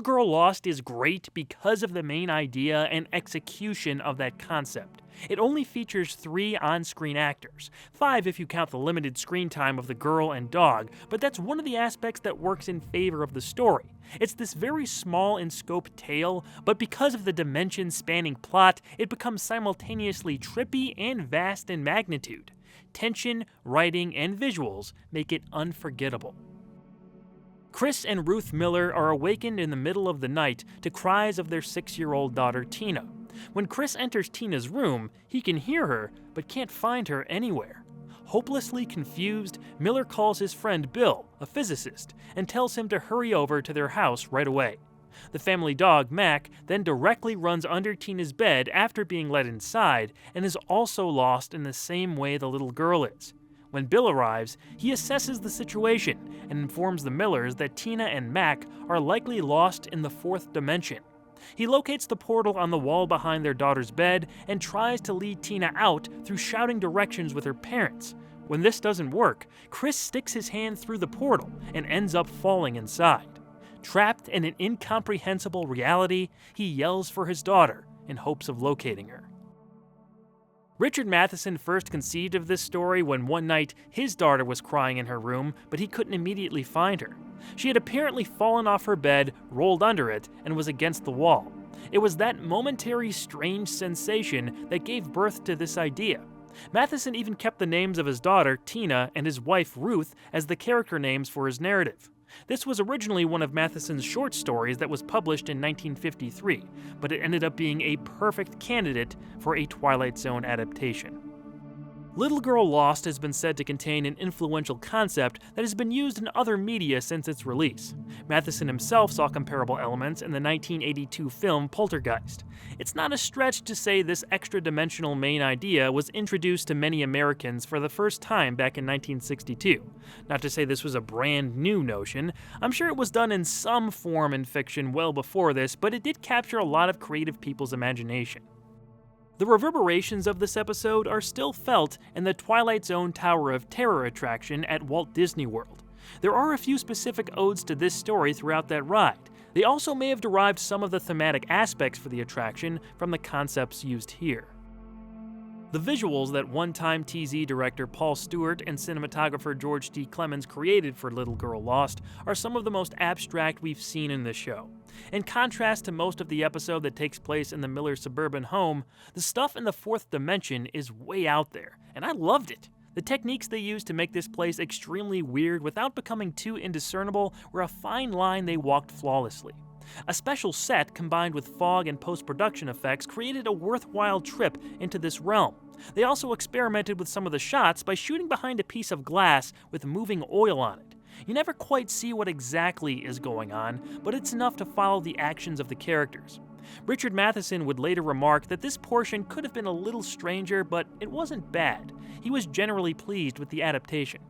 Girl Lost is great because of the main idea and execution of that concept. It only features 3 on-screen actors, 5 if you count the limited screen time of the girl and dog, but that's one of the aspects that works in favor of the story. It's this very small in scope tale, but because of the dimension-spanning plot, it becomes simultaneously trippy and vast in magnitude. Tension, writing, and visuals make it unforgettable. Chris and Ruth Miller are awakened in the middle of the night to cries of their 6-year-old daughter Tina. When Chris enters Tina's room, he can hear her, but can't find her anywhere. Hopelessly confused, Miller calls his friend Bill, a physicist, and tells him to hurry over to their house right away. The family dog, Mac, then directly runs under Tina's bed after being let inside, and is also lost in the same way the little girl is. When Bill arrives, he assesses the situation and informs the Millers that Tina and Mac are likely lost in the 4th dimension. He locates the portal on the wall behind their daughter's bed and tries to lead Tina out through shouting directions with her parents. When this doesn't work, Chris sticks his hand through the portal and ends up falling inside. Trapped in an incomprehensible reality, he yells for his daughter in hopes of locating her. Richard Matheson first conceived of this story when one night his daughter was crying in her room, but he couldn't immediately find her. She had apparently fallen off her bed, rolled under it, and was against the wall. It was that momentary strange sensation that gave birth to this idea. Matheson even kept the names of his daughter, Tina, and his wife, Ruth, as the character names for his narrative. This was originally one of Matheson's short stories that was published in 1953, but it ended up being a perfect candidate for a Twilight Zone adaptation. Little Girl Lost has been said to contain an influential concept that has been used in other media since its release. Matheson himself saw comparable elements in the 1982 film Poltergeist. It's not a stretch to say this extra-dimensional main idea was introduced to many Americans for the first time back in 1962. Not to say this was a brand new notion. I'm sure it was done in some form in fiction well before this, but it did capture a lot of creative people's imagination. The reverberations of this episode are still felt in the Twilight Zone Tower of Terror attraction at Walt Disney World. There are a few specific odes to this story throughout that ride. They also may have derived some of the thematic aspects for the attraction from the concepts used here. The visuals that one-time TZ director Paul Stewart and cinematographer George D. Clemens created for Little Girl Lost are some of the most abstract we've seen in this show. In contrast to most of the episode that takes place in the Miller suburban home, the stuff in the 4th dimension is way out there, and I loved it. The techniques they used to make this place extremely weird without becoming too indiscernible were a fine line they walked flawlessly. A special set combined with fog and post-production effects created a worthwhile trip into this realm. They also experimented with some of the shots by shooting behind a piece of glass with moving oil on it. You never quite see what exactly is going on, but it's enough to follow the actions of the characters. Richard Matheson would later remark that this portion could have been a little stranger, but it wasn't bad. He was generally pleased with the adaptation.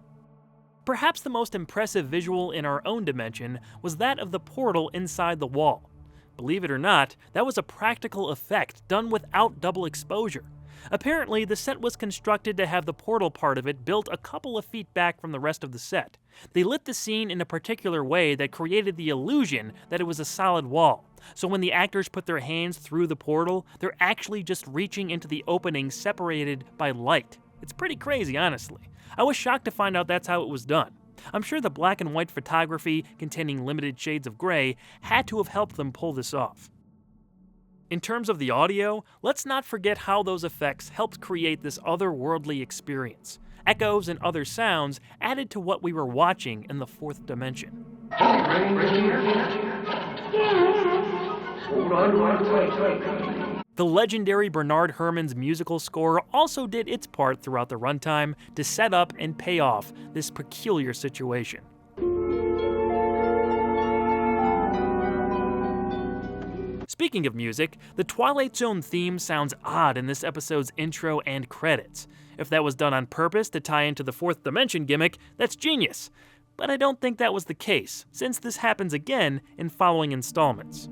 Perhaps the most impressive visual in our own dimension was that of the portal inside the wall. Believe it or not, that was a practical effect done without double exposure. Apparently, the set was constructed to have the portal part of it built a couple of feet back from the rest of the set. They lit the scene in a particular way that created the illusion that it was a solid wall. So when the actors put their hands through the portal, they're actually just reaching into the opening separated by light. It's pretty crazy, honestly. I was shocked to find out that's how it was done. I'm sure the black and white photography, containing limited shades of gray, had to have helped them pull this off. In terms of the audio, let's not forget how those effects helped create this otherworldly experience. Echoes and other sounds added to what we were watching in the 4th dimension. The legendary Bernard Herrmann's musical score also did its part throughout the runtime to set up and pay off this peculiar situation. Speaking of music, the Twilight Zone theme sounds odd in this episode's intro and credits. If that was done on purpose to tie into the 4th dimension gimmick, that's genius. But I don't think that was the case, since this happens again in following installments.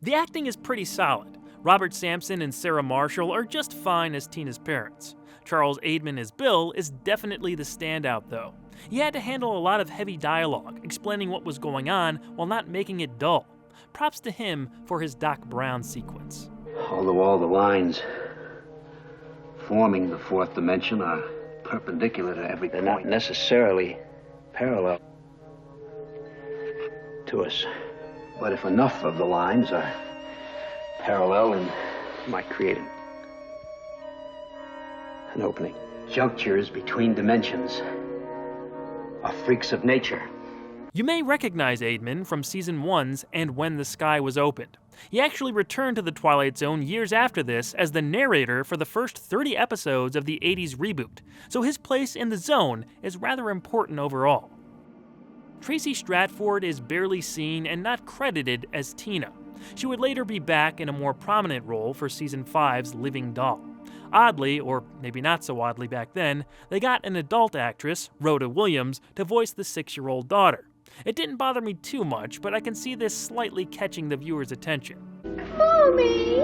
The acting is pretty solid. Robert Sampson and Sarah Marshall are just fine as Tina's parents. Charles Aidman as Bill is definitely the standout though. He had to handle a lot of heavy dialogue, explaining what was going on while not making it dull. Props to him for his Doc Brown sequence. Although all the lines forming the fourth dimension are perpendicular to every point, they're not necessarily parallel to us. But if enough of the lines are parallel, then might create an opening. Junctures between dimensions are freaks of nature. You may recognize Aidman from Season 1's And When the Sky Was Opened. He actually returned to the Twilight Zone years after this as the narrator for the first 30 episodes of the 80s reboot, so his place in the zone is rather important overall. Tracy Stratford is barely seen and not credited as Tina. She would later be back in a more prominent role for Season 5's Living Doll. Oddly, or maybe not so oddly back then, they got an adult actress, Rhoda Williams, to voice the 6-year-old daughter. It didn't bother me too much, but I can see this slightly catching the viewer's attention. Mommy!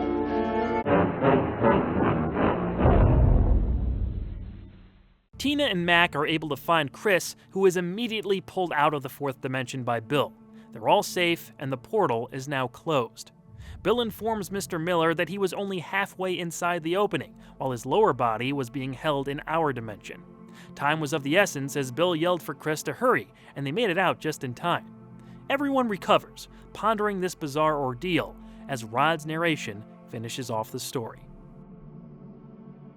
Tina and Mac are able to find Chris, who is immediately pulled out of the fourth dimension by Bill. They're all safe, and the portal is now closed. Bill informs Mr. Miller that he was only halfway inside the opening, while his lower body was being held in our dimension. Time was of the essence as Bill yelled for Chris to hurry, and they made it out just in time. Everyone recovers, pondering this bizarre ordeal, as Rod's narration finishes off the story.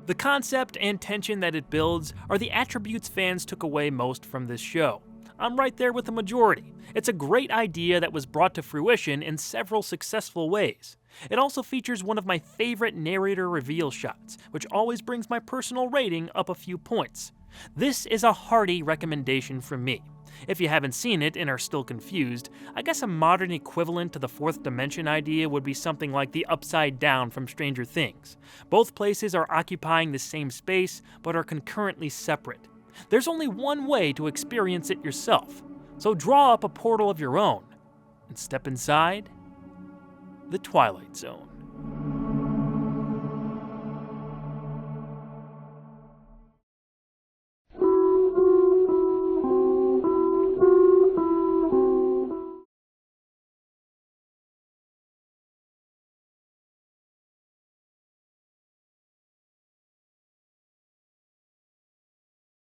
The concept and tension that it builds are the attributes fans took away most from this show. I'm right there with the majority. It's a great idea that was brought to fruition in several successful ways. It also features one of my favorite narrator reveal shots, which always brings my personal rating up a few points. This is a hearty recommendation from me. If you haven't seen it and are still confused, I guess a modern equivalent to the fourth dimension idea would be something like the Upside Down from Stranger Things. Both places are occupying the same space, but are concurrently separate. There's only one way to experience it yourself, so draw up a portal of your own and step inside the Twilight Zone.